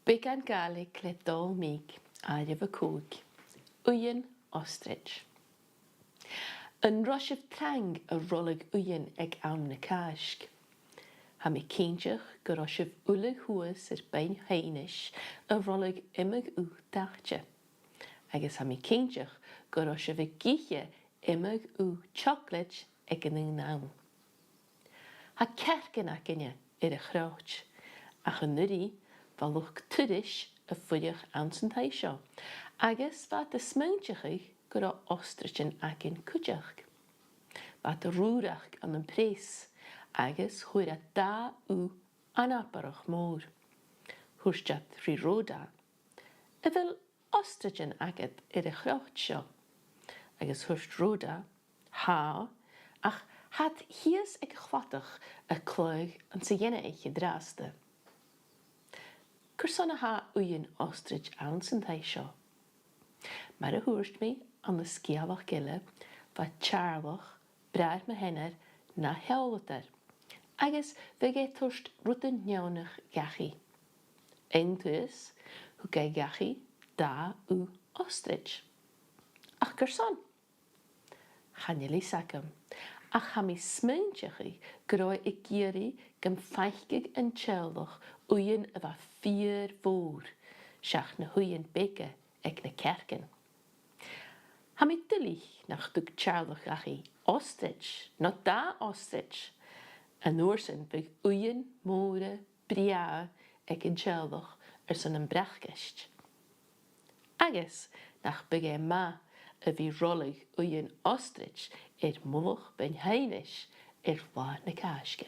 Beagan Gàidhlig le dul míg airibh a cúig, Uibhean Ostraids. An roisibh trang a rolladh uibhean ag ann na Càisg. Ha mi cinnteach go roisibh uile shuas Beinn Haoidhnis a rolladh iomadh dathte. Agus ha mi cinnteach go roisibh againne iomadh teoclaid againn nán. Ha cearcan againne a chroit, ach an-uiridh va luchd-turais a fuireach an teigh, agus va de smaointeachadh go ostraidsean againn cuideachd. Va de rùrach an preas, agus chuir da an-abarach mór. Thuaistead rí robh, a bhfuil ostraidsean agad a chroit seo, agus thuaist robh há, ach had hias ag chhuideach a cloig an an-dràsda. Cur ha Uibhean Ostraids an teigh. Mar a thuairt mi an na sciabhach giile va tearlach brear me henner na heolatar, agus bheith é thuaist rutan neonach gachi. Tuas thu gai gachi da ostraids. Ach cur Chanelí sacam, ach ha mi smaointeachadh go raibh i géirí gan feichigh an teolach uibhean a bheith fíor mhór, seach na huighean Beagan ag na cearcan. Ha mi dulich nach dúg teolach gachi ostraids, nó da ostraids, an uairsin bheith uibhean móra preas ag an teolach san an brachgeist. Agus nach Beinn a bhí rolladh Uibhean Ostraids mullach Beinn Haoidhnis bhá na Càisg.